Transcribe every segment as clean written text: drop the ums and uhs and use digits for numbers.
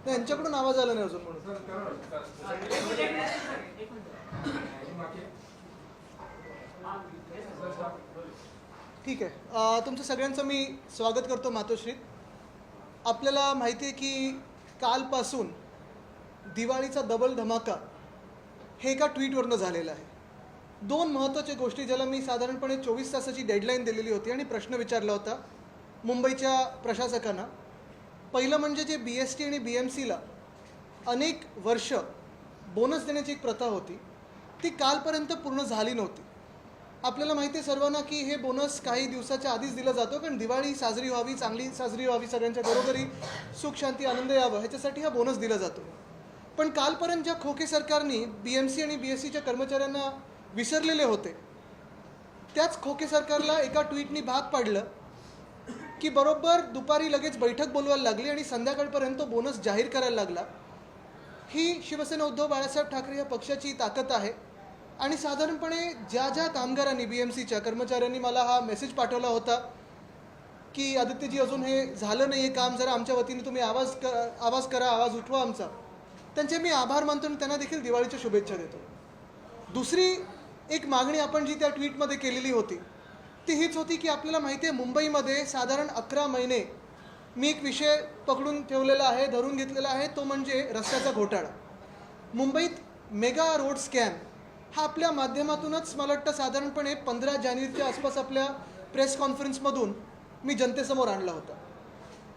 नाही, यांच्याकडून आवाज आला नाही अजून म्हणून. ठीक आहे. तुमचं सगळ्यांचं मी स्वागत करतो मातोश्रीत. आपल्याला माहिती आहे की कालपासून दिवाळीचा डबल धमाका हे एका ट्विटवरनं झालेलं आहे. दोन महत्त्वाच्या गोष्टी ज्याला मी साधारणपणे 24 तासाची डेडलाईन दिलेली होती आणि प्रश्न विचारला होता मुंबईच्या प्रशासकांना. पहिलं म्हणजे जे BST आणि BMCला अनेक वर्ष बोनस देण्याची एक प्रथा होती ती कालपर्यंत पूर्ण झाली नव्हती. आपल्याला माहिती आहे सर्वांना की हे बोनस काही दिवसाच्या आधीच दिला जातो, कारण दिवाळी साजरी व्हावी, चांगली साजरी व्हावी, सगळ्यांच्या घरोघरी सुख शांती आनंद यावं ह्याच्यासाठी हा बोनस दिला जातो. पण कालपर्यंत ज्या खोके सरकारने BMC आणि BSCच्या कर्मचाऱ्यांना विसरलेले होते त्याच खोके सरकारला एका ट्विटनी भाग पाडलं की बरोबर दुपारी लगेच बैठक बोलवायला लागली आणि संध्याकाळपर्यंत बोनस जाहीर करायला लागला. ही शिवसेना उद्धव बाळासाहेब ठाकरे या पक्षाची ताकद आहे. आणि साधारणपणे ज्या ज्या कामगारांनी BMCच्या कर्मचाऱ्यांनी मला हा मेसेज पाठवला होता की आदित्यजी अजून हे झालं नाही आहे काम, जरा आमच्या वतीने तुम्ही आवाज करा, आवाज उठवा आमचा, त्यांचे मी आभार मानतो आणि त्यांना देखील दिवाळीच्या शुभेच्छा देतो. दुसरी एक मागणी आपण जी त्या ट्विटमध्ये केलेली होती ती हीच होती की आपल्याला माहिती आहे मुंबईमध्ये साधारण 11 महिने मी एक विषय पकडून ठेवलेला आहे, धरून घेतलेला आहे, तो म्हणजे रस्त्याचा घोटाळा. मुंबईत मेगा रोड स्कॅम हा आपल्या माध्यमातूनच मला वाटतं साधारणपणे 15 जानेवारीच्या आसपास आपल्या प्रेस कॉन्फरन्समधून मी जनतेसमोर आणला होता.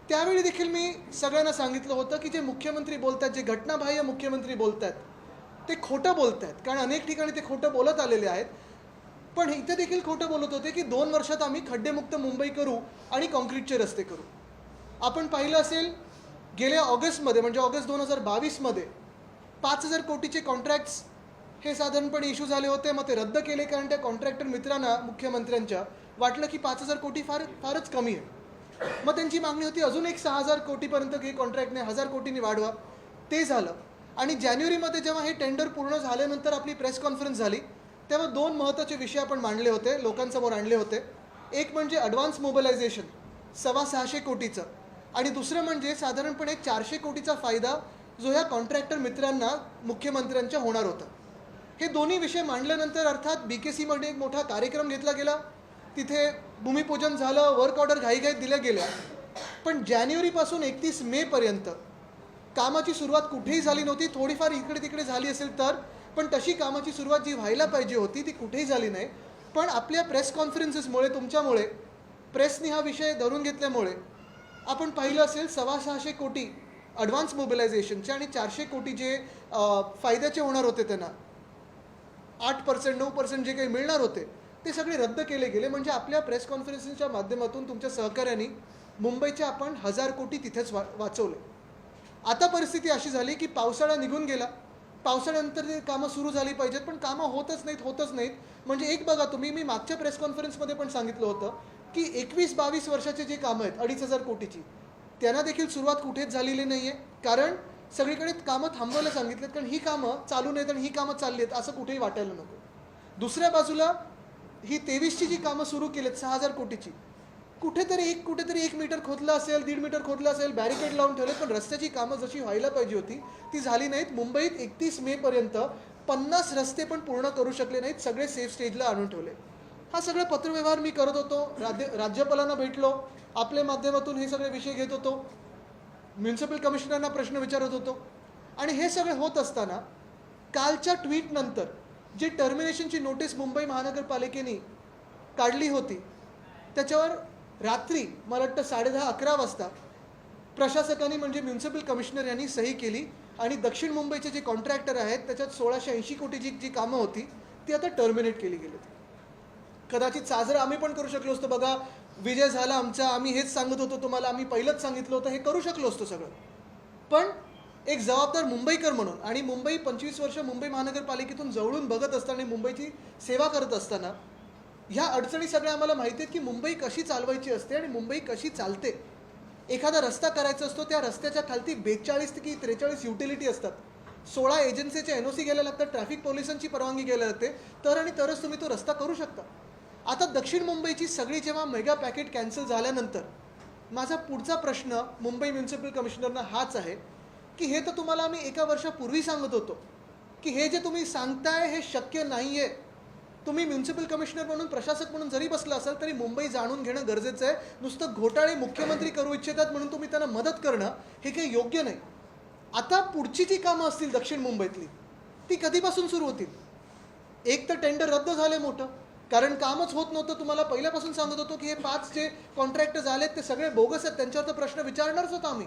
त्यावेळी देखील मी सगळ्यांना सांगितलं होतं की जे मुख्यमंत्री बोलत आहेत, जे घटनाबाह्य मुख्यमंत्री बोलत आहेत ते खोटं बोलत आहेत, कारण अनेक ठिकाणी ते खोटं बोलत आलेले आहेत. पण इथे देखील खोटं बोलत होते की 2 वर्षात आम्ही खड्डेमुक्त मुंबई करू आणि कॉन्क्रीटचे रस्ते करू. आपण पाहिलं असेल गेल्या ऑगस्टमध्ये म्हणजे ऑगस्ट 2022मध्ये 5,000 कोटीचे कॉन्ट्रॅक्ट्स हे साधारणपणे इश्यू झाले होते. मग ते रद्द केले कारण त्या कॉन्ट्रॅक्टर मित्रांना मुख्यमंत्र्यांच्या वाटलं की 5,000 कोटी फारच कमी आहे. मग त्यांची मागणी होती अजून एक 6,000 कोटीपर्यंत हे कॉन्ट्रॅक्टने 1,000 कोटींनी वाढवा. ते झालं. आणि जानेवारीमध्ये जेव्हा हे टेंडर पूर्ण झाल्यानंतर आपली प्रेस कॉन्फरन्स झाली तेव्हा 2 महत्त्वाचे विषय आपण मांडले होते, लोकांसमोर आणले होते. एक म्हणजे ॲडव्हान्स मोबिलायझेशन 625 कोटीचं आणि दुसरं म्हणजे साधारणपणे 400 कोटीचा फायदा जो ह्या कॉन्ट्रॅक्टर मित्रांना मुख्यमंत्र्यांच्या होणार होता. हे दोन्ही विषय मांडल्यानंतर अर्थात BKCमध्ये एक मोठा कार्यक्रम घेतला गेला, तिथे भूमिपूजन झालं, वर्क ऑर्डर घाईघाईत दिल्या गेल्या. पण जानेवारीपासून 31 मेपर्यंत कामाची सुरुवात कुठेही झाली नव्हती. थोडीफार इकडे तिकडे झाली असेल तर, पण तशी कामाची सुरुवात जी व्हायला पाहिजे होती ती कुठेही झाली नाही. पण आपल्या प्रेस कॉन्फरन्सेसमुळे, तुमच्यामुळे, प्रेसने हा विषय धरून घेतल्यामुळे आपण पाहिलं असेल 625 कोटी ॲडव्हान्स मोबिलायझेशनचे आणि 400 कोटी जे फायद्याचे होणार होते त्यांना 8% 9% जे काही मिळणार होते ते सगळे रद्द केले गेले. म्हणजे आपल्या प्रेस कॉन्फरन्सच्या माध्यमातून तुमच्या सहकार्याने मुंबईचे आपण 1,000 कोटी तिथेच वाचवले. आता परिस्थिती अशी झाली की पावसाळा निघून गेला, पावसाळ्यानंतर ते कामं सुरू झाली पाहिजेत, पण कामं होतच नाहीत. म्हणजे एक बघा तुम्ही, मी मागच्या प्रेस कॉन्फरन्समध्ये पण सांगितलं होतं की 21-22 वर्षाचे जे कामं आहेत 2,500 कोटीची त्यांना देखील सुरुवात कुठेच झालेली नाही आहे. कारण सगळीकडे कामं थांबवायला सांगितलेत, कारण ही कामं चालू नाहीत आणि ही कामं चालली आहेत असं कुठेही वाटायला नको. दुसऱ्या बाजूला ही 23ची जी कामं सुरू केलीत 6,000 कोटीची, कुठेतरी 1 मीटर खोदलं असेल, 1.5 मीटर खोदलं असेल, बॅरिकेड लावून ठेवले, पण रस्त्याची कामं जशी व्हायला पाहिजे होती ती झाली नाहीत. मुंबईत 31 मेपर्यंत 50 रस्ते पण पूर्ण करू शकले नाहीत, सगळे सेफ स्टेजला आणून ठेवले. हा सगळं पत्रव्यवहार मी करत होतो, राज्यपालांना भेटलो, आपल्या माध्यमातून हे सगळे विषय घेत होतो, म्युन्सिपल कमिशनरना प्रश्न विचारत होतो. आणि हे सगळे होत असताना कालच्या ट्विटनंतर जी टर्मिनेशनची नोटीस मुंबई महानगरपालिकेने काढली होती त्याच्यावर रात्री मला वाटतं 10:30-11 वाजता प्रशासकांनी म्हणजे म्युन्सिपल कमिशनर यांनी सही केली आणि दक्षिण मुंबईचे जे कॉन्ट्रॅक्टर आहेत त्याच्यात 1,680 कोटीची जी कामं होती ती आता टर्मिनेट केली गेली. कदाचित साजरा आम्ही पण करू शकलो असतो. बघा विजय झाला आमचा, आम्ही हेच सांगत होतो तुम्हाला, आम्ही पहिलंच सांगितलं होतं, हे करू शकलो असतो सगळं. पण एक जबाबदार मुंबईकर म्हणून आणि मुंबई 25 वर्ष मुंबई महानगरपालिकेतून जवळून बघत असताना, मुंबईची सेवा करत असताना ह्या अडचणी सगळ्या आम्हाला माहिती आहेत की मुंबई कशी चालवायची असते आणि मुंबई कशी चालते. एखादा रस्ता करायचा असतो, त्या रस्त्याच्या खालती 42 की 43 युटिलिटी असतात, 16 एजन्सीचे NOC घ्यायला लागतात, ट्रॅफिक पोलिसांची परवानगी घ्यायला लागते, तरच तुम्ही तो रस्ता करू शकता. आता दक्षिण मुंबईची सगळी जेव्हा मेगा पॅकेट कॅन्सल झाल्यानंतर माझा पुढचा प्रश्न मुंबई म्युन्सिपल कमिशनरना हाच आहे की हे तर तुम्हाला आम्ही एका वर्षापूर्वी सांगत होतो की हे जे तुम्ही सांगताय हे शक्य नाही आहे. तुम्ही म्युन्सिपल कमिशनर म्हणून, प्रशासक म्हणून जरी बसला असाल तरी मुंबई जाणून घेणं गरजेचं आहे. नुसतं घोटाळे मुख्यमंत्री करू इच्छितात म्हणून तुम्ही त्यांना मदत करणं हे काही योग्य नाही. आता पुढची जी कामं असतील दक्षिण मुंबईतली ती कधीपासून सुरू होतील? एक तर टेंडर रद्द झाले मोठं, कारण कामच होत नव्हतं. तुम्हाला पहिल्यापासून सांगत होतो की हे 5 जे कॉन्ट्रॅक्टर्स आलेत ते सगळे बोगस आहेत, त्यांच्यावर तर प्रश्न विचारणारच होतो आम्ही.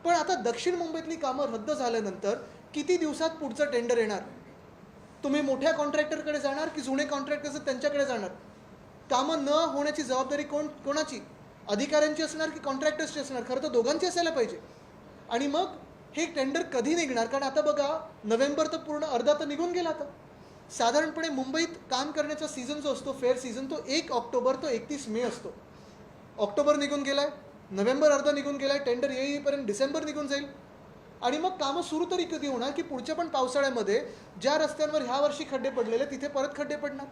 पण आता दक्षिण मुंबईतली कामं रद्द झाल्यानंतर किती दिवसात पुढचं टेंडर येणार? तुम्ही मोठ्या कॉन्ट्रॅक्टरकडे जाणार की जुने कॉन्ट्रॅक्टर्स त्यांच्याकडे जाणार? कामं न होण्याची जबाबदारी कोणाची? अधिकाऱ्यांची असणार की कॉन्ट्रॅक्टर्सची असणार? खरं तर दोघांची असायला पाहिजे. आणि मग हे टेंडर कधी निघणार? कारण आता बघा, नोव्हेंबर तर पूर्ण अर्धा तर निघून गेला. आता साधारणपणे मुंबईत काम करण्याचा सीझन जो असतो, फेअर सीझन, तो 1 ऑक्टोबर तो 31 मे असतो. ऑक्टोबर निघून गेलाय, नोव्हेंबर अर्धा निघून गेलाय, टेंडर येईपर्यंत डिसेंबर निघून जाईल. आणि मग कामं सुरू तरी कधी होणार की पुढच्या पण पावसाळ्यामध्ये ज्या रस्त्यांवर ह्या वर्षी खड्डे पडलेले तिथे परत खड्डे पडणार?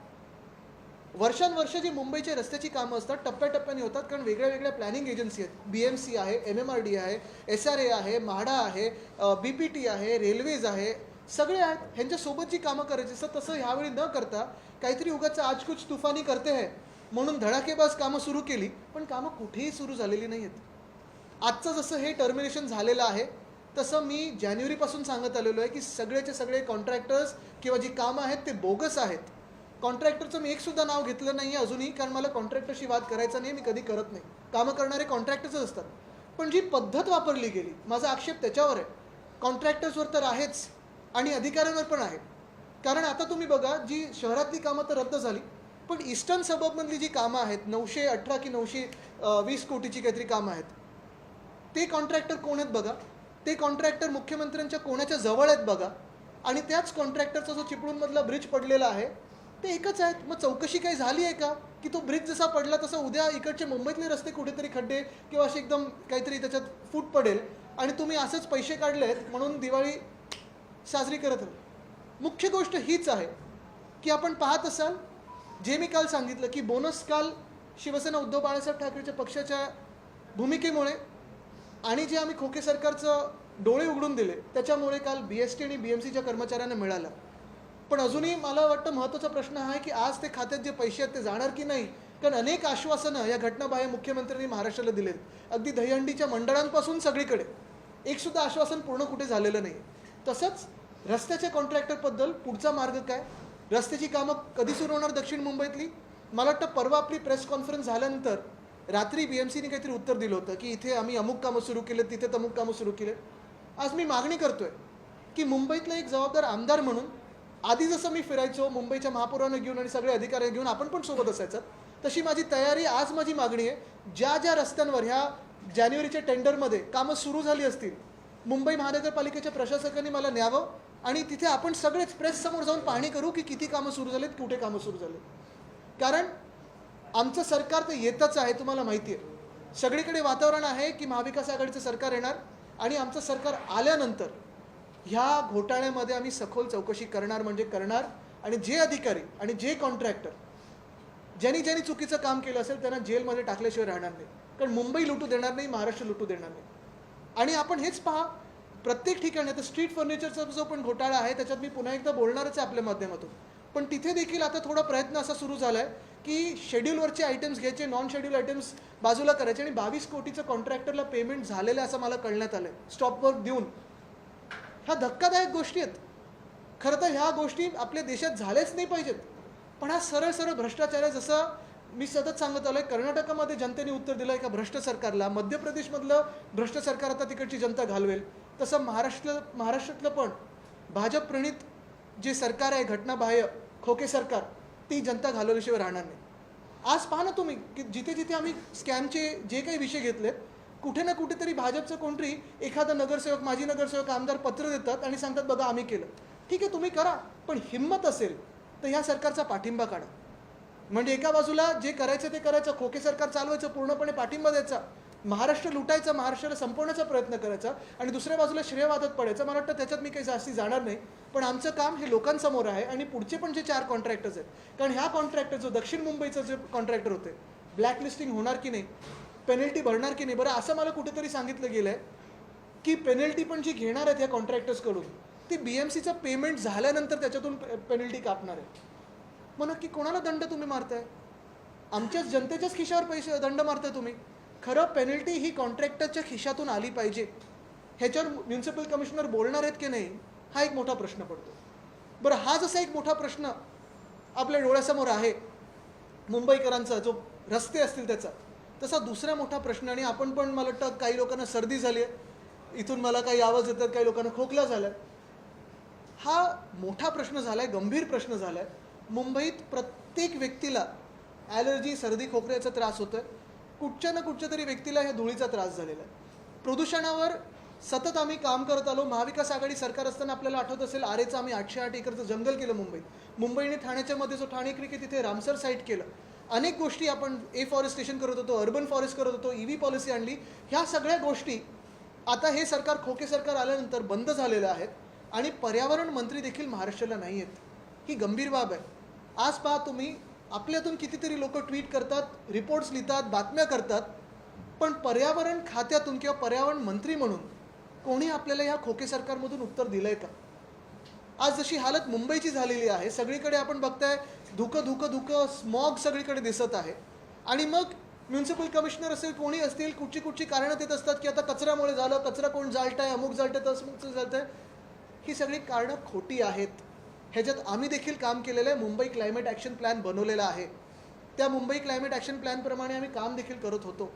वर्षानुवर्ष जी मुंबईचे रस्त्याची कामं असतात टप्प्याटप्प्याने होतात, कारण वेगळ्या वेगळ्या प्लॅनिंग एजन्सी आहेत. BMC आहे, MMRD आहे, SRA आहे, म्हाडा आहे, BPT आहे, रेल्वेज आहे, सगळे आहेत. ह्यांच्यासोबत जी कामं करायची असतात तसं ह्यावेळी न करता काहीतरी उगाच आज कुछ तुफानी करते आहे म्हणून धडाकेबाज कामं सुरू केली, पण कामं कुठेही सुरू झालेली नाही आहेत. आजचं जसं हे टर्मिनेशन झालेलं आहे तसं मी जानेवारीपासून सांगत आलेलो आहे की सगळेचे सगळे कॉन्ट्रॅक्टर्स किंवा जी कामं आहेत ते बोगस आहेत. कॉन्ट्रॅक्टरचं मी एकसुद्धा नाव घेतलं नाही आहे अजूनही, कारण मला कॉन्ट्रॅक्टरशी वाद करायचा नाही, मी कधी करत नाही. कामं करणारे कॉन्ट्रॅक्टर्सच असतात. पण जी पद्धत वापरली गेली, माझा आक्षेप त्याच्यावर आहे. कॉन्ट्रॅक्टर्सवर तर आहेच आणि अधिकाऱ्यांवर पण आहे. कारण आता तुम्ही बघा, जी शहरातली कामं तर रद्द झाली, पण ईस्टर्न सबअर्बमधली जी कामं आहेत 918 की 920 कोटीची काहीतरी कामं आहेत, ते कॉन्ट्रॅक्टर कोण आहेत बघा. ते कॉन्ट्रॅक्टर मुख्यमंत्र्यांच्या कोणाच्या जवळ आहेत बघा. आणि त्याच कॉन्ट्रॅक्टरचा जो चिपळूणमधला ब्रिज पडलेला आहे ते एकच आहेत. मग चौकशी काही झाली आहे का की तो ब्रिज जसा पडला तसा उद्या इकडचे मुंबईतले रस्ते कुठेतरी खड्डे किंवा असे एकदम काहीतरी त्याच्यात फूट पडेल आणि तुम्ही असंच पैसे काढलेत म्हणून दिवाळी साजरी करत राहा? मुख्य गोष्ट हीच आहे की आपण पाहत असाल, जे मी काल सांगितलं की बोनस काल शिवसेना उद्धव बाळासाहेब ठाकरेच्या पक्षाच्या भूमिकेमुळे आणि जे आम्ही खोके सरकारचं डोळे उघडून दिले त्याच्यामुळे काल BST आणि BMCच्या कर्मचाऱ्यांना मिळालं. पण अजूनही मला वाटतं महत्त्वाचा प्रश्न हा आहे की आज ते खात्यात जे पैसे आहेत ते जाणार की नाही. कारण अनेक आश्वासनं या घटनाबाह्य मुख्यमंत्र्यांनी महाराष्ट्राला दिलेत, अगदी दहीहंडीच्या मंडळांपासून सगळीकडे. एकसुद्धा आश्वासन पूर्ण कुठे झालेलं नाही. तसंच रस्त्याच्या कॉन्ट्रॅक्टरबद्दल पुढचा मार्ग काय? रस्त्याची कामं कधी सुरू होणार दक्षिण मुंबईतली? मला वाटतं परवा आपली प्रेस कॉन्फरन्स झाल्यानंतर रात्री BMCने काहीतरी उत्तर दिलं होतं की इथे आम्ही अमुक कामं सुरू केलेत, तिथे तमुक कामं सुरू केलेत. आज मी मागणी करतोय की मुंबईतला एक जबाबदार आमदार म्हणून, आधी जसं मी फिरायचो मुंबईच्या महापौरांना घेऊन आणि सगळे अधिकारी घेऊन आपण पण सोबत असायचं, तशी माझी तयारी, आज माझी मागणी आहे, ज्या ज्या रस्त्यांवर ह्या जानेवारीच्या टेंडरमध्ये कामं सुरू झाली असतील मुंबई महानगरपालिकेच्या प्रशासकांनी मला न्यावं आणि तिथे आपण सगळेच प्रेससमोर जाऊन पाहणी करू की किती कामं सुरू झालीत, कुठे कामं सुरू झालीत. कारण आमचं सरकार तर येतच आहे, तुम्हाला माहिती आहे. सगळीकडे वातावरण आहे की महाविकास आघाडीचं सरकार येणार आणि आमचं सरकार आल्यानंतर ह्या घोटाळ्यामध्ये आम्ही सखोल चौकशी करणार म्हणजे करणार. आणि जे अधिकारी आणि जे कॉन्ट्रॅक्टर ज्यांनी ज्यांनी चुकीचं काम केलं असेल त्यांना जेलमध्ये टाकल्याशिवाय राहणार नाही. कारण मुंबई लुटू देणार नाही, महाराष्ट्र लुटू देणार नाही. आणि आपण हेच पहा, प्रत्येक ठिकाणी आता स्ट्रीट फर्निचरचा जो पण घोटाळा आहे त्याच्यात मी पुन्हा एकदा बोलणारच आहे आपल्या माध्यमातून. पण तिथे देखील आता थोडा प्रयत्न असा सुरू झाला आहे की शेड्यूलवरचे आयटम्स घ्यायचे, नॉन शेड्यूल आयटम्स बाजूला करायचे आणि 22 कोटीचं कॉन्ट्रॅक्टरला पेमेंट झालेलं असं मला कळण्यात आलं आहे स्टॉपवर्क देऊन. ह्या धक्कादायक गोष्टी आहेत. खरं तर ह्या गोष्टी आपल्या देशात झाल्याच नाही पाहिजेत, पण हा सरळ सरळ भ्रष्टाचार आहे. जसं मी सतत सांगत आलो आहे, कर्नाटकामध्ये जनतेने उत्तर दिलं एका भ्रष्ट सरकारला, मध्य प्रदेशमधलं भ्रष्ट सरकार आता तिकडची जनता घालवेल, तसं महाराष्ट्रातलं पण भाजप प्रणित जे सरकार आहे, घटनाबाह्य खोके सरकार, ती जनता घालवल्याशिवाय राहणार नाही. आज पहा ना तुम्ही की जिथे जिथे आम्ही स्कॅमचे जे काही विषय घेतलेत, कुठे ना कुठेतरी भाजपचं कोणतरी एखादा नगरसेवक, माजी नगरसेवक, आमदार पत्र देतात आणि सांगतात बघा आम्ही केलं. ठीक आहे, तुम्ही करा, पण हिंमत असेल तर ह्या सरकारचा पाठिंबा काढा. म्हणजे एका बाजूला जे करायचं ते करायचं, खोके सरकार चालवायचं, पूर्णपणे पाठिंबा द्यायचा, महाराष्ट्र लुटायचा, महाराष्ट्राला संपवण्याचा प्रयत्न करायचा आणि दुसऱ्या बाजूला श्रेयवादत पडायचं. मला वाटतं त्याच्यात मी काही जास्ती जाणार नाही. पण आमचं काम हे लोकांसमोर आहे आणि पुढचे पण जे 4 कॉन्ट्रॅक्टर्स आहेत, कारण ह्या कॉन्ट्रॅक्टर जो दक्षिण मुंबईचं जे कॉन्ट्रॅक्टर होते, ब्लॅकलिस्टिंग होणार की नाही, पेनल्टी भरणार की नाही. बरं, असं मला कुठेतरी सांगितलं गेलं आहे की पेनल्टी पण जी घेणार आहेत ह्या कॉन्ट्रॅक्टर्सकडून ती BMCचं पेमेंट झाल्यानंतर त्याच्यातून पेनल्टी कापणार आहे. मग नक्की कोणाला दंड तुम्ही मारताय? आमच्याच जनतेच्याच खिशावर पैसे दंड मारताय तुम्ही. खरं पेनल्टी ही कॉन्ट्रॅक्टरच्या खिशातून आली पाहिजे. ह्याच्यावर म्युन्सिपल कमिशनर बोलणार आहेत की नाही हा एक मोठा प्रश्न पडतो. बरं, हा जसा एक मोठा प्रश्न आपल्या डोळ्यासमोर आहे मुंबईकरांचा, जो रस्ते असतील त्याचा, तसा दुसरा मोठा प्रश्न, आणि आपण पण मला वाटतं काही लोकांना सर्दी झाली आहे, इथून मला काही आवाज येतात, काही लोकांना खोकला झाला आहे, हा मोठा प्रश्न झाला आहे, गंभीर प्रश्न झाला आहे. मुंबईत प्रत्येक व्यक्तीला ॲलर्जी, सर्दी, खोकल्याचा त्रास होतो आहे. कुठच्या ना कुठच्या तरी व्यक्तीला ह्या धुळीचा त्रास झालेला आहे. प्रदूषणावर सतत आम्ही काम करत आलो. महाविकास आघाडी सरकार असताना आपल्याला आठवत असेल, आरेचं आम्ही 808 एकरचं जंगल केलं मुंबईत. मुंबईने ठाण्याच्या मध्ये जो ठाणे क्रिकेट तिथे रामसर साईट केलं. अनेक गोष्टी आपण फॉरेस्टेशन करत होतो, अर्बन फॉरेस्ट करत होतो, EV पॉलिसी आणली. ह्या सगळ्या गोष्टी आता हे सरकार, खोके सरकार आल्यानंतर बंद झालेल्या आहेत आणि पर्यावरण मंत्री देखील महाराष्ट्राला नाही आहेत. ही गंभीर बाब आहे. आज पहा तुम्ही, आपल्यातून कितीतरी लोक ट्विट करतात, रिपोर्ट्स लिहितात, बातम्या करतात, पण पर्यावरण खात्यातून किंवा पर्यावरण मंत्री म्हणून कोणी आपल्याला ह्या खोके सरकारमधून उत्तर दिलंय का? आज जशी हालत मुंबईची झालेली आहे, सगळीकडे आपण बघताय धुकं धुकं धुकं, स्मॉग सगळीकडे दिसत आहे. आणि मग म्युन्सिपल कमिशनर असेल, कोणी असतील, कुठची कारणं देत असतात की आता कचऱ्यामुळे झालं, कचरा कोण जाळताय, अमुक जाळतंय, तसमुक जाळतंय. ही सगळी कारणं खोटी आहेत. ह्याच्यात आम्ही देखील काम केलेलं आहे. मुंबई क्लायमेट ॲक्शन प्लॅन बनवलेला आहे. त्या मुंबई क्लायमेट ॲक्शन प्लॅनप्रमाणे आम्ही काम देखील करत होतो.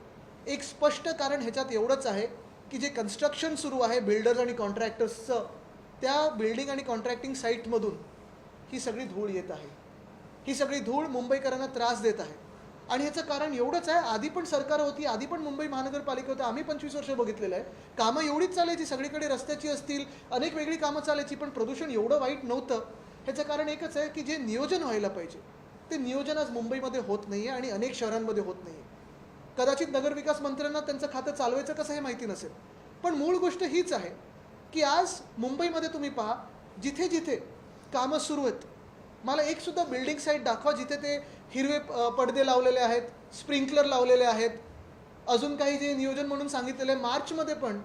एक स्पष्ट कारण ह्याच्यात एवढंच आहे की जे कन्स्ट्रक्शन सुरू आहे बिल्डर्स आणि कॉन्ट्रॅक्टर्सचं, त्या बिल्डिंग आणि कॉन्ट्रॅक्टिंग साईटमधून ही सगळी धूळ येत आहे. ही सगळी धूळ मुंबईकरांना त्रास देत आहे. आणि ह्याचं कारण एवढंच आहे, आधी पण सरकार होती, आधी पण मुंबई महानगरपालिका होतं, आम्ही 25 वर्ष बघितलेलं आहे. कामं एवढीच चालायची, सगळीकडे रस्त्याची असतील, अनेक वेगळी कामं चालायची, पण प्रदूषण एवढं वाईट नव्हतं. ह्याचं कारण एकच आहे की जे नियोजन व्हायला पाहिजे ते नियोजन आज मुंबईमध्ये होत नाही आहे आणि अनेक शहरांमध्ये होत नाही आहे. कदाचित नगरविकास मंत्र्यांना त्यांचं खातं चालवायचं कसं हे माहिती नसेल, पण मूळ गोष्ट हीच आहे की आज मुंबईमध्ये तुम्ही पहा, जिथे जिथे कामं सुरू आहेत, मला एकसुद्धा बिल्डिंग साईट दाखवा जिथे ते हिरवे पडदे लावलेले आहेत, स्प्रिंकलर लावलेले आहेत, अजून काही जे नियोजन म्हणून सांगितलेलं आहे. मार्चमध्ये पण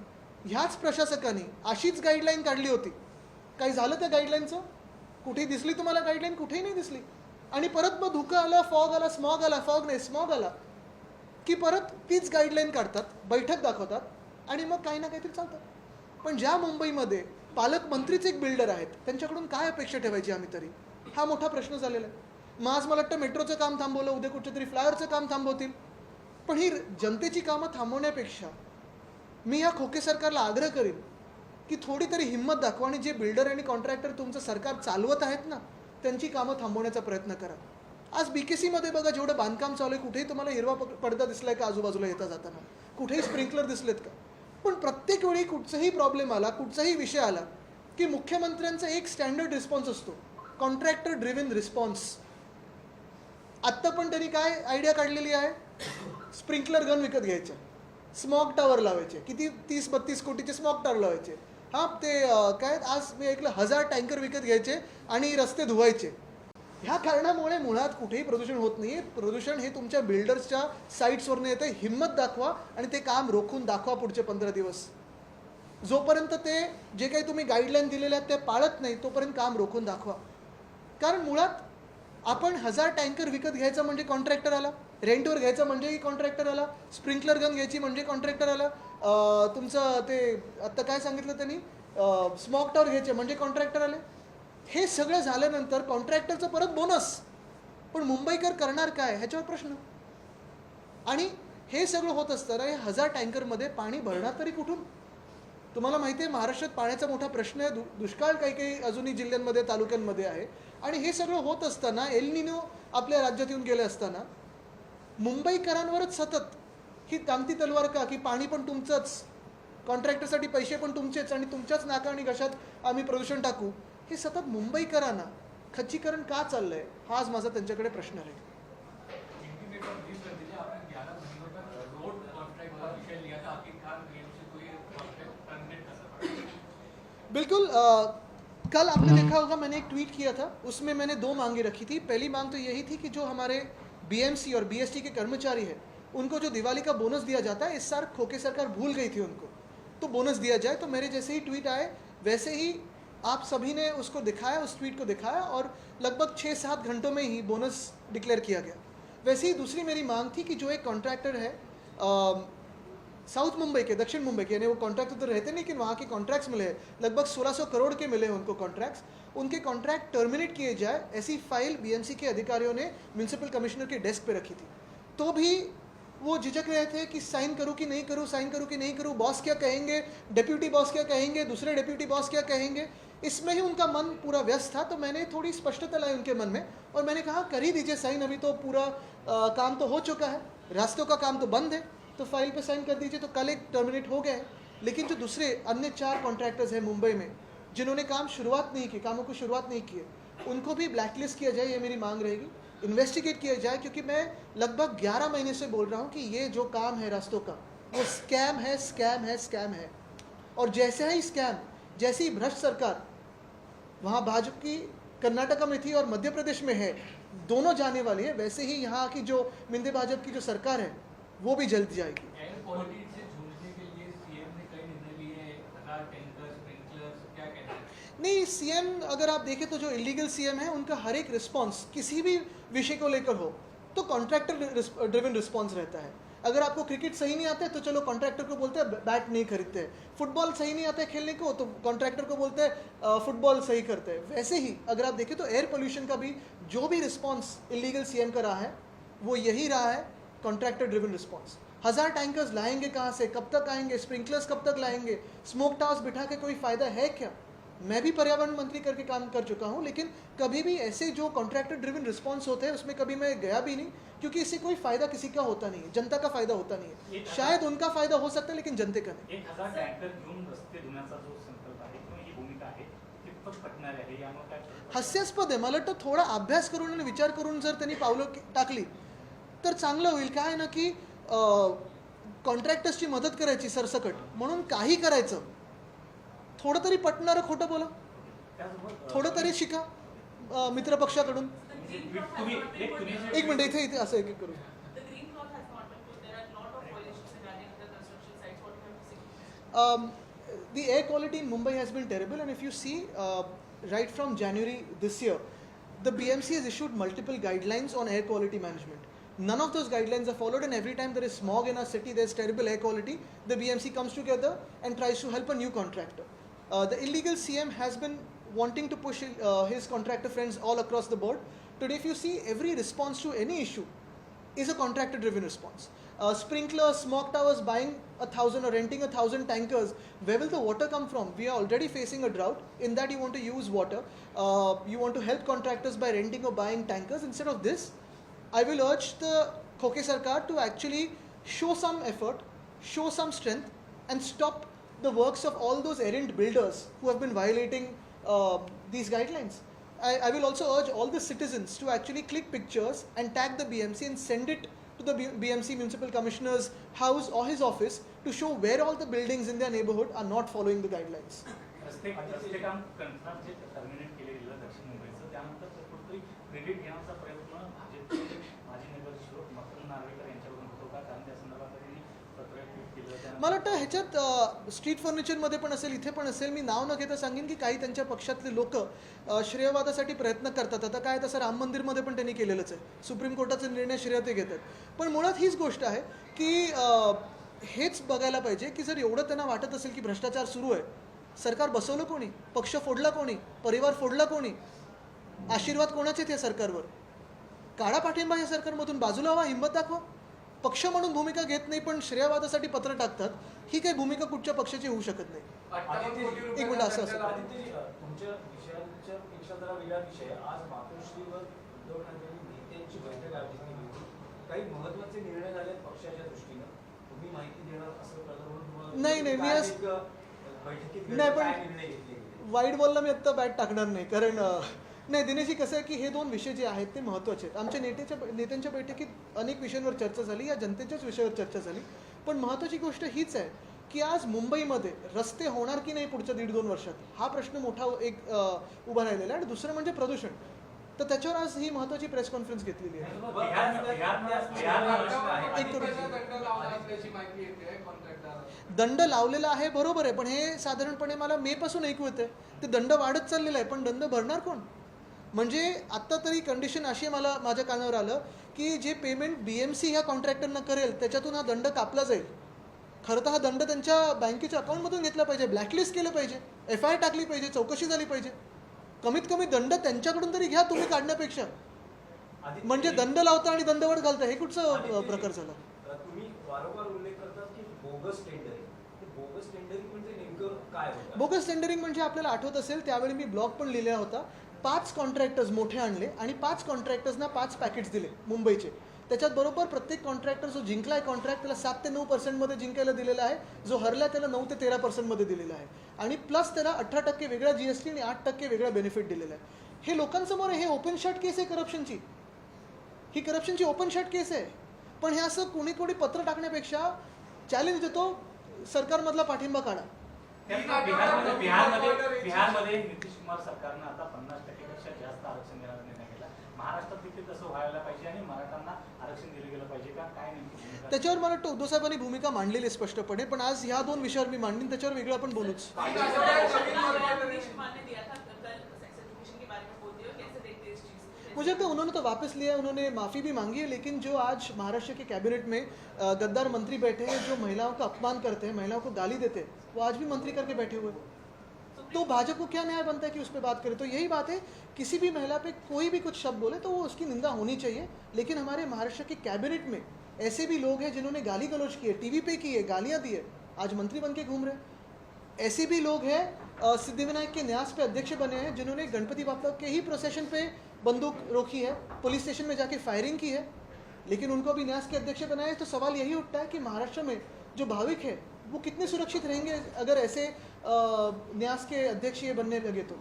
ह्याच प्रशासकांनी अशीच गाईडलाईन काढली होती. काही झालं त्या गाईडलाईनचं? कुठेही दिसली तुम्हाला गाईडलाईन? कुठेही नाही दिसली. आणि परत मग धुकं आला, फॉग आला, स्मॉग आला, स्मॉग आला की परत तीच गाईडलाईन काढतात, बैठक दाखवतात आणि मग काही ना काहीतरी चालतं. पण ज्या मुंबईमध्ये पालकमंत्रीच एक बिल्डर आहेत, त्यांच्याकडून काय अपेक्षा ठेवायची आम्ही तरी? हा मोठा प्रश्न झालेला आहे. मग आज मला वाटतं मेट्रोचं काम थांबवलं, उद्या कुठच्या तरी फ्लायओव्हरचं काम थांबवतील. पण ही जनतेची कामं थांबवण्यापेक्षा मी या खोके सरकारला आग्रह करीन की थोडी तरी हिंमत दाखवा आणि जे बिल्डर आणि कॉन्ट्रॅक्टर तुमचं सरकार चालवत आहेत ना, त्यांची कामं थांबवण्याचा प्रयत्न करा. आज BKCमध्ये बघा, जेवढं बांधकाम चालू आहे, कुठेही तुम्हाला हिरवा पडदा दिसलाय का आजूबाजूला येता जाताना? कुठेही स्प्रिंकलर दिसलेत का? पण प्रत्येक वेळी कुठचाही प्रॉब्लेम आला, कुठचाही विषय आला की मुख्यमंत्र्यांचा एक स्टँडर्ड रिस्पॉन्स असतो, कॉन्ट्रॅक्टर ड्रिव्हन रिस्पॉन्स. आत्ता पण त्यांनी काय आयडिया काढलेली आहे? स्प्रिंकलर गन विकत घ्यायच्या, स्मॉग टावर लावायचे, किती 30-32 कोटीचे स्मॉग टावर लावायचे. हां, ते काय आज मी ऐकलं 1000 टँकर विकत घ्यायचे आणि रस्ते धुवायचे. ह्या कारणामुळे मुळात कुठेही प्रदूषण होत नाही आहे. प्रदूषण हे तुमच्या बिल्डर्सच्या साईट्सवरनं येतं. हिंमत दाखवा आणि ते काम रोखून दाखवा पुढचे 15 दिवस. जोपर्यंत ते जे काही तुम्ही गाईडलाईन दिलेल्या आहेत ते पाळत नाही, तोपर्यंत काम रोखून दाखवा. कारण मुळात आपण 1000 टँकर विकत घ्यायचं म्हणजे कॉन्ट्रॅक्टर आला, रेंटवर घ्यायचं म्हणजेही कॉन्ट्रॅक्टर आला, स्प्रिंकलर गन घ्यायची म्हणजे कॉन्ट्रॅक्टर आला, तुमचं ते आत्ता काय सांगितलं त्यांनी, स्मॉग टॉवर घ्यायचे म्हणजे कॉन्ट्रॅक्टर आले. हे सगळं झाल्यानंतर कॉन्ट्रॅक्टरचं परत बोनस. पण मुंबईकर करणार काय ह्याच्यावर प्रश्न. आणि हे सगळं होत असताना हे 1000 टँकरमध्ये पाणी भरणार तरी कुठून? तुम्हाला माहिती आहे महाराष्ट्रात पाण्याचा मोठा प्रश्न आहे. दुष्काळ काही काही अजूनही जिल्ह्यांमध्ये, तालुक्यांमध्ये आहे. आणि हे सगळं होत असताना, एल निनो आपल्या राज्यात येऊन गेले असताना मुंबईकरांवरच सतत ही टांगती तलवार का, की पाणी पण तुमचंच, कॉन्ट्रॅक्टरसाठी पैसे पण तुमचेच आणि तुमच्याच नाका आणि घशात आम्ही प्रदूषण टाकू. हे सतत मुंबईकरांना खच्चीकरण का चाललंय, हा आज माझा त्यांच्याकडे प्रश्न आहे. बिल्कुल. कल आपने देखा होगा मैंने एक ट्वीट किया था, उसमें मैंने 2 मांगे रखी थी. पहली मांग तो यही थी कि जो हमारे BMC और BST के कर्मचारी हैं, उनको जो दिवाली का बोनस दिया जाता है, इस साल खोके सरकार भूल गई थी उनको. तो बोनस दिया जाए। तो मेरे जैसे ही ट्वीट आए वैसे ही आप सभी ने उसको दिखाया, उस ट्वीट को दिखाया, और लगभग 6-7 घंटों में ही बोनस डिक्लेयर किया गया। वैसे ही दूसरी मेरी मांग थी कि जो एक कॉन्ट्रैक्टर है साउथ मुंबई के, दक्षिण मुंबई के, यानी वो कॉन्ट्रैक्ट तो रहते नहीं, लेकिन वहाँ के कॉन्ट्रैक्ट्स मिले, लगभग 1600 करोड़ के मिले उनको कॉन्ट्रैक्ट्स, उनके कॉन्ट्रैक्ट टर्मिनेट किए जाए, ऐसी फाइल बीएमसी के अधिकारियों ने म्यूनसिपल कमिश्नर के डेस्क पे रखी थी। तो भी वो झिझक रहे थे कि साइन करूँ कि नहीं करूँ, साइन करूँ कि नहीं करूँ, बॉस क्या कहेंगे, डेप्यूटी बॉस क्या कहेंगे, दूसरे डेप्यूटी बॉस क्या कहेंगे, इसमें ही उनका मन पूरा व्यस्त था। तो मैंने थोड़ी स्पष्टता लाई उनके मन में और मैंने कहा कर ही दीजिए साइन, अभी तो पूरा काम तो हो चुका है, रास्तों का काम तो बंद है, तो फाइल पे साइन कर दीजिए। तो कल एक टर्मिनेट हो गए। लेकिन जो दूसरे अन्य 4 कॉन्ट्रैक्टर्स हैं मुंबई में जिन्होंने कामों को शुरुआत नहीं की है, उनको भी ब्लैकलिस्ट किया जाए, ये मेरी मांग रहेगी। इन्वेस्टिगेट किया जाए, क्योंकि मैं लगभग 11 महीने से बोल रहा हूँ कि ये जो काम है रास्तों का वो स्कैम है, स्कैम है, स्कैम है। और जैसे ही स्कैम, जैसी ही भ्रष्ट सरकार वहाँ भाजपा की कर्नाटका में थी और मध्य प्रदेश में है, दोनों जाने वाली है, वैसे ही यहाँ की जो मिंदे भाजपा की जो सरकार है वो भी जल्द जाएगी। एयर क्वालिटी से जूझने के लिए सीएम ने कई निर्णय लिए हैं, हज़ार टैंकर, स्प्रिंकलर्स, क्या कहते हैं? नहीं, सीएम अगर आप देखें तो जो इलीगल सीएम है उनका हर एक रिस्पॉन्स किसी भी विषय को लेकर हो तो कॉन्ट्रैक्टर ड्रिवन रिस्पॉन्स रहता है। अगर आपको क्रिकेट सही नहीं आता है तो चलो कॉन्ट्रैक्टर को बोलते हैं बैट नहीं खरीदते हैं, फुटबॉल सही नहीं आता है खेलने को तो कॉन्ट्रैक्टर को बोलते हैं फुटबॉल सही करते हैं। वैसे ही अगर आप देखें तो एयर पोल्यूशन का भी जो भी रिस्पॉन्स इलीगल सीएम का रहा है वो यही रहा है, कॉन्ट्रैक्टर ड्रिवन रिस्पॉन्स। 1000 टैंकर्स लाएंगे कहाँ से, कब तक आएंगे, स्प्रिंकलर्स कब तक लाएंगे, स्मोक टावर्स बिठा के कोई फ़ायदा है क्या? मैं भी पर्यावरण मंत्री करके काम कर चुका हूँ, लेकिन कभी भी ऐसे जो कॉन्ट्रैक्टर ड्रिवन रिस्पॉन्स होते हैं उसमें कभी मैं गया भी नहीं, क्योंकि इससे कोई फ़ायदा किसी का होता नहीं है, जनता का फ़ायदा होता नहीं है। शायद उनका फ़ायदा हो सकता है लेकिन जनते का नहीं। 1000 टँकर घेऊन रस्ते धुण्याचा जो संकल्प आहे किंवा ही भूमिका आहे कितपत पटणार आहे यामुळे काय हास्यास्पद आहे। मला वाटतं थोडा अभ्यास करून आणि विचार करून जर त्यांनी पावलं टाकली तर चांगलं होईल। काय आहे ना की कॉन्ट्रॅक्टर्सची मदत करायची सरसकट, म्हणून काही करायचं, थोडं तरी पटणारं खोटं बोला, थोडं तरी शिका मित्रपक्षाकडून। एक मिनिट, इथे इथे असं एक एक करू। The air quality in Mumbai has been terrible, and if you see right from January this year, the BMC has issued multiple guidelines on air quality management. None of those guidelines are followed, and every time there is smog in our city, there's terrible air quality, the BMC comes together and tries to help a new contractor. The illegal CM has been wanting to push his contractor friends all across the board. Today, if you see, every response to any issue is a contractor-driven response. Sprinklers, smog towers, buying 1,000 or renting 1,000 tankers. Where will the water come from? We are already facing a drought. In that, you want to use water. You want to help contractors by renting or buying tankers. Instead of this, I will urge the Khoke Sarkar to actually show some effort, show some strength, and stop the works of all those errant builders who have been violating these guidelines. I will also urge all the citizens to actually click pictures and tag the BMC and send it to the BMC Municipal Commissioner's house or his office to show where all the buildings in their neighborhood are not following the guidelines. रस्ते काम कंत्राट जे terminate केले गेलं दक्षिण मुंबईचं, त्यानंतर कुठेतरी क्रेडिट घेण्याचा प्रयत्न भाजपचे माजी नगरसेवक मकरंद नार्वेकर यांच्याकडून होतो का? कारण त्या संदर्भात त्यांनी पत्र ट्विट केलं। मला वाटतं ह्याच्यात स्ट्रीट फर्निचरमध्ये पण असेल, इथे पण असेल, मी नाव न घेता सांगेन की काही त्यांच्या पक्षातले लोक श्रेयवादासाठी प्रयत्न करतात। आता काय, तसं राम मंदिरमध्ये पण त्यांनी केलेलंच आहे, सुप्रीम कोर्टाचा निर्णय श्रेय ते घेतात। पण मुळात हीच गोष्ट आहे की हेच बघायला पाहिजे की जर एवढं त्यांना वाटत असेल की भ्रष्टाचार सुरू आहे, सरकार बसवलं कोणी, पक्ष फोडला कोणी, परिवार फोडला कोणी, आशीर्वाद कोणाचे त्या सरकारवर, काळा पाठिंबा या सरकारमधून बाजूला व्हा, हिंमत दाखवा। पक्ष म्हणून भूमिका घेत नाही पण श्रेयवादासाठी पत्र टाकतात, ही काही भूमिका कुठच्या पक्षाची होऊ शकत नाही। एक मिनिट, असं असं तुमच्या विषयांच्या पेक्षा जरा वेगळा विषय, आज मातोश्रीवर उद्धव ठाकरे नेत्यांची बैठक आयोजित केली होती, काही महत्त्वाचे निर्णय झाले पक्षाच्या दृष्टीनं, तुम्ही माहिती देणार असं प्रधानमंत्री? नाही नाही, मी आज बैठकीत नाही, पण निर्णय घेतले वाईट बॉलला मी आत्ता बॅट टाकणार नाही, कारण नाही दिनेशजी, कसं आहे की हे दोन विषय जे आहेत ते महत्त्वाचे आहेत। आमच्या नेत्यांच्या बैठकीत अनेक विषयांवर चर्चा झाली, या जनतेच्याच विषयावर चर्चा झाली, पण महत्त्वाची गोष्ट हीच आहे की आज मुंबईमध्ये रस्ते होणार की नाही पुढच्या 1.5-2 वर्षात, हा प्रश्न मोठा एक उभा राहिलेला आहे। आणि दुसरं म्हणजे प्रदूषण। तर त्याच्यावर आज ही महत्त्वाची प्रेस कॉन्फरन्स घेतलेली आहे. एक दंड लावलेला आहे, बरोबर आहे, पण हे साधारणपणे मला मे पासून ऐकू येते ते दंड वाढत चाललेला आहे, पण दंड भरणार कोण? म्हणजे आत्ता तरी कंडिशन अशी मला माझ्या कानावर आलं की जे पेमेंट BMC ह्या कॉन्ट्रॅक्टरनं करेल त्याच्यातून हा दंड कापला जाईल. खरं तर हा दंड त्यांच्या बँकेच्या अकाउंटमधून घेतला पाहिजे, ब्लॅकलिस्ट केलं पाहिजे, FIR टाकली पाहिजे, चौकशी झाली पाहिजे. कमीत कमी दंड त्यांच्याकडून तरी घ्या तुम्ही काढण्यापेक्षा. म्हणजे दंड लावता आणि दंडवट घालता हे कुठचं प्रकार झाला? तुम्ही वारंवार उल्लेख करतात की बोगस टेंडरिंग. बोगस टेंडरिंग म्हणजे नेमकं काय होतं? बोगस टेंडरिंग म्हणजे आपल्याला आठवत असेल त्यावेळी मी ब्लॉग पण लिहिला होता. 5 कॉन्ट्रॅक्टर्स मोठे आणले आणि 5 कॉन्ट्रॅक्टर्सना 5 पॅकेट्स दिले मुंबईचे. त्याच्यात बरोबर प्रत्येक कॉन्ट्रॅक्टर जो जिंकलाय कॉन्ट्रॅक्ट त्याला 7 ते 9% मध्ये जिंकायला दिलेला आहे, जो हरला त्याला 9 ते 13% मध्ये दिलेला आहे, आणि प्लस त्याला 18% वेगळा GST आणि 8% वेगळा बेनिफिट दिलेला आहे. हे लोकांसमोर हे ओपन शॉट केस आहे करप्शनची. ही करप्शनची ओपन शॉट केस आहे. पण हे असं कोणी कोणी पत्र टाकण्यापेक्षा चॅलेंज देतो, सरकारमधला पाठिंबा काढा. बिहारमध्ये नितीश कुमार सरकारनं आता 50% पेक्षा जास्त आरक्षण देण्याचा निर्णय घेतला. महाराष्ट्रात देखील तसं व्हायला पाहिजे आणि मराठ्यांना आरक्षण दिलं गेलं पाहिजे का? काय नेमकी भूमिका? त्याच्यावर मला वाटतं उद्धव साहेबांनी भूमिका मांडलेली स्पष्टपणे, पण आज ह्या 2 विषयावर मी मांडीन, त्याच्यावर वेगळं आपण बोलूच. मुझे तो उन्होंने तो वापस लिया, उन्होंने माफ़ी भी मांगी है, लेकिन जो आज महाराष्ट्र के कैबिनेट में गद्दार मंत्री बैठे हैं जो महिलाओं का अपमान करते हैं, महिलाओं को गाली देते हैं, वो आज भी मंत्री करके बैठे हुए हैं. तो भाजपा को क्या न्याय बनता है कि उस पर बात करें? तो यही बात है, किसी भी महिला पे कोई भी कुछ शब्द बोले तो वो उसकी निंदा होनी चाहिए. लेकिन हमारे महाराष्ट्र के कैबिनेट में ऐसे भी लोग हैं जिन्होंने गाली गलौज की है, TV पे की है, गालियाँ दी है, आज मंत्री बन के घूम रहे हैं. ऐसे भी लोग हैं सिद्धिविनायक के न्यास पे अध्यक्ष बने हैं जिन्होंने गणपति बापा के ही प्रोसेशन पे बंदूक रोकी है, पुलिस स्टेशन में जाके फायरिंग की है, लेकिन उनको भी न्यास के अध्यक्ष बनाए. तो सवाल यही उठता है कि महाराष्ट्र में जो भाविक है वो कितने सुरक्षित रहेंगे अगर ऐसे न्यास के अध्यक्ष ये बनने लगे तो.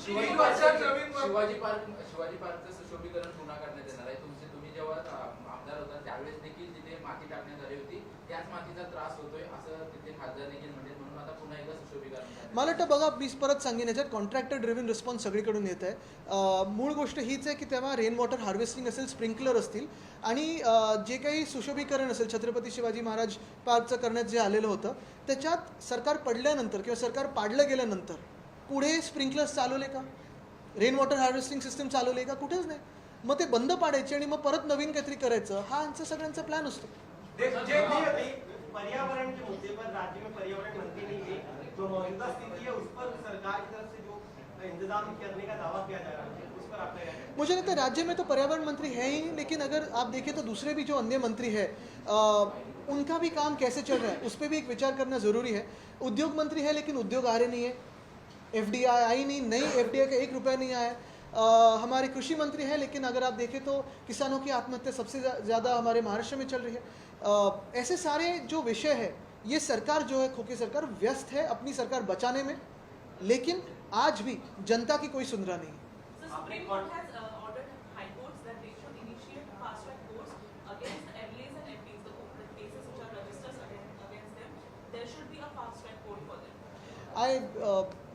शिवाजी पार्कचं सुशोभीकरण पुन्हा करण्यात येणार आहे. तुम्ही जेव्हा आमदार होता त्यावेळेस देखील तिथे माती टाकण्यात आली होती, त्याच मातीचा त्रास होतोय असं तिथे खासदार देखील म्हणजे, म्हणून आता पुन्हा एकदा सुशोभीकरण. मला वाटतं बघा, मी परत सांगेन, याच्यात कॉन्ट्रॅक्टर ड्रिव्हन रिस्पॉन्स सगळीकडून येत आहे. मूळ गोष्ट हीच आहे की तेव्हा रेन वॉटर हार्वेस्टिंग असेल, स्प्रिंकलर असतील, आणि जे काही सुशोभीकरण असेल छत्रपती शिवाजी महाराज पार्कचं करण्यात जे आलेलं होतं त्याच्यात सरकार पडल्यानंतर किंवा सरकार पाडलं गेल्यानंतर पुढे स्प्रिंकलर्स चालवले का? रेन वॉटर हार्वेस्टिंग सिस्टम चालवले का? कुठेच नाही. मग ते बंद पाडायचे आणि मग परत नवीन काहीतरी करायचं, हा आमचा सगळ्यांचा प्लॅन असतो. पर्यावरण के मुद्दे पर राज्य में पर्यावरण मंत्री नहीं है, जो मौजूदा स्थिति है उस पर सरकार की तरफ से जो इंतजाम करने का दावा किया जा रहा है उस पर आपका क्या कहना है? मुझे लगता है राज्य में तो पर्यावरण मंत्री है ही, लेकिन अगर आप देखें तो दूसरे भी जो अन्य मंत्री है उनका भी काम कैसे चल रहा है उस पर भी एक विचार करना ज़रूरी है. उद्योग मंत्री है लेकिन उद्योग आ रहे नहीं है, FDI आई नहीं, नई FDI का 1 रुपया नहीं आया. हमारे कृषि मंत्री है लेकिन अगर आप देखें तो किसानों की आत्महत्या सबसे ज़्यादा हमारे महाराष्ट्र में चल रही है. ऐसे सारे जो विषय है, ये सरकार जो है, खोखी सरकार व्यस्त है अपनी सरकार बचाने में, लेकिन आज भी जनता की कोई सुन रहा नहीं.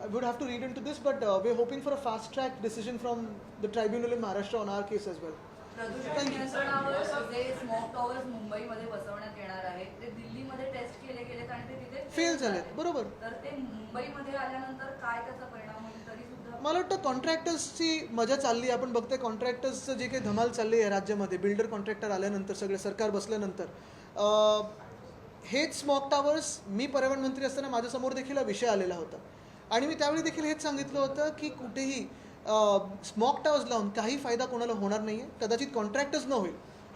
I would have to read into this, but we're hoping for a fast track decision from the tribunal in Maharashtra on our case as well. प्रदूषण नियंत्रणावर जे स्मोक टॉवर्स मुंबईमध्ये बसवण्यात येणार आहेत ते दिल्लीमध्ये टेस्ट केले गेलेत आणि ते तिथे फेल झालेत, बरोबर. तर ते मुंबईमध्ये आल्यानंतर काय त्याचा परिणाम होईल तरी सुद्धा मला वाटतं कॉन्ट्रॅक्टर्सची मजा चालली. आपण बघतोय कॉन्ट्रॅक्टर्सचं जे काही धमाल चालली आहे राज्यामध्ये, बिल्डर कॉन्ट्रॅक्टर आल्यानंतर, सगळे सरकार बसल्यानंतर, हेच स्मॉक टावर्स, मी पर्यावरण मंत्री असताना माझ्यासमोर देखील हा विषय आलेला होता आणि मी त्यावेळी देखील हेच सांगितलं होतं की कुठेही स्मॉक टावर्स लावून काही फायदा कोणाला होणार नाही आहे. कदाचित कॉन्ट्रॅक्टर्स न होईल,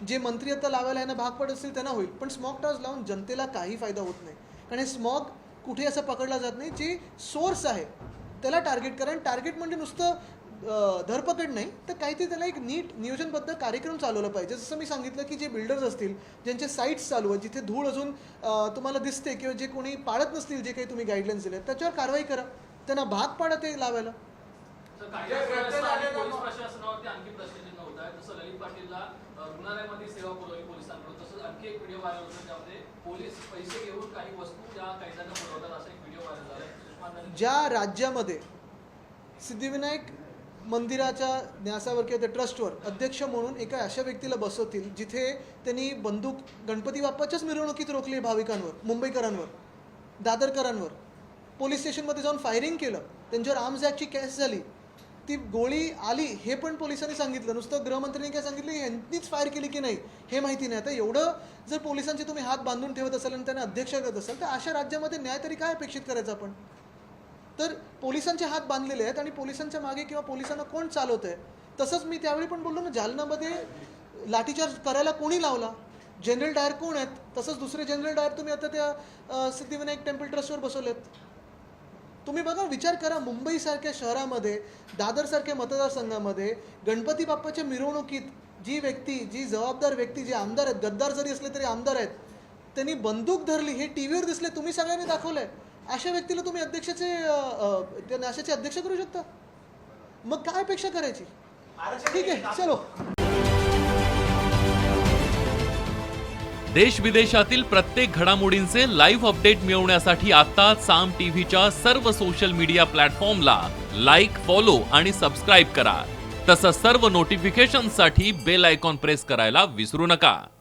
जे मंत्री आता लावायला यांना भाग पडत असतील त्यांना होईल, पण स्मॉक टावर्स लावून जनतेला काही फायदा होत नाही. कारण हे स्मॉग कुठे असं पकडला जात नाही, जे सोर्स आहे त्याला टार्गेट करा. आणि टार्गेट म्हणजे नुसतं धरपकड नाही, तर काहीतरी त्याला एक नीट नियोजनबद्ध कार्यक्रम चालवला पाहिजे. जसं मी सांगितलं की जे बिल्डर्स असतील, ज्यांचे साईट्स चालू आहेत, जिथे धूळ अजून तुम्हाला दिसते किंवा जे कोणी पाळत नसतील जे काही तुम्ही गाईडलाईन्स दिले, त्याच्यावर कारवाई करा, त्यांना भाग पाडा ते लावायला. पोलीस प्रशासनावरती आणखी प्रश्नचिन्ह होत आहे. जसं ललित पाटीलला रुग्णालयामध्ये सेवा पुरवली पोलिसांकडून, तसंच आणखी एक व्हिडिओ व्हायरल होतो ज्यामध्ये पोलीस पैसे घेऊन काही वस्तू त्या कैद्यांना पुरवतात, असा एक व्हिडिओ व्हायरल झाला. ज्या राज्यामध्ये सिद्धिविनायक मंदिराच्या न्यासावर किंवा त्या ट्रस्टवर अध्यक्ष म्हणून एका अशा व्यक्तीला बसवतील जिथे त्यांनी बंदूक गणपती बाप्पाच्याच मिरवणुकीत रोखली भाविकांवर, मुंबईकरांवर, दादरकरांवर, पोलीस स्टेशनमध्ये जाऊन फायरिंग केलं, त्यांच्यावर आर्म्स ॲक्टची केस झाली, ती गोळी आली हे पण पोलिसांनी सांगितलं, नुसतं गृहमंत्र्यांनी काय सांगितलं यांनीच फायर केली की नाही हे माहिती नाही. आता एवढं जर पोलिसांचे तुम्ही हात बांधून ठेवत असाल आणि त्यांना अध्यक्ष करत असाल तर अशा राज्यामध्ये न्याय तरी काय अपेक्षित करायचं आपण? तर पोलिसांचे हात बांधलेले आहेत आणि पोलिसांच्या मागे किंवा पोलिसांना कोण चालवत आहे? तसंच मी त्यावेळी पण बोललो ना, जालन्यामध्ये लाठीचार्ज करायला कोणी लावला? जनरल डायर कोण आहेत? तसंच दुसरे जनरल डायर तुम्ही आता त्या सिद्धिविनायक टेम्पल ट्रस्टवर बसवलेत. तुम्ही बघा, विचार करा, मुंबईसारख्या शहरामध्ये, दादरसारख्या मतदारसंघामध्ये गणपती बाप्पाच्या मिरवणुकीत जी व्यक्ती, जी जबाबदार व्यक्ती, जे आमदार आहेत, गद्दार जरी असले तरी आमदार आहेत, त्यांनी बंदूक धरली हे टी व्हीवर दिसले, तुम्ही सगळ्यांनी दाखवलं आहे. अशा व्यक्तीला तुम्ही अध्यक्षाचे त्या नाशाचे अध्यक्ष करू शकता? मग काय अपेक्षा करायची? ठीक आहे, चलो. देश विदेशातील प्रत्येक घडामोडींचे लाईव्ह अपडेट मिळवण्यासाठी आता साम टीव्हीच्या सर्व सोशल मीडिया प्लॅटफॉर्मला लाईक, फॉलो आणि सबस्क्राईब करा. तसंच सर्व नोटिफिकेशनसाठी बेल आयकॉन प्रेस करायला विसरू नका.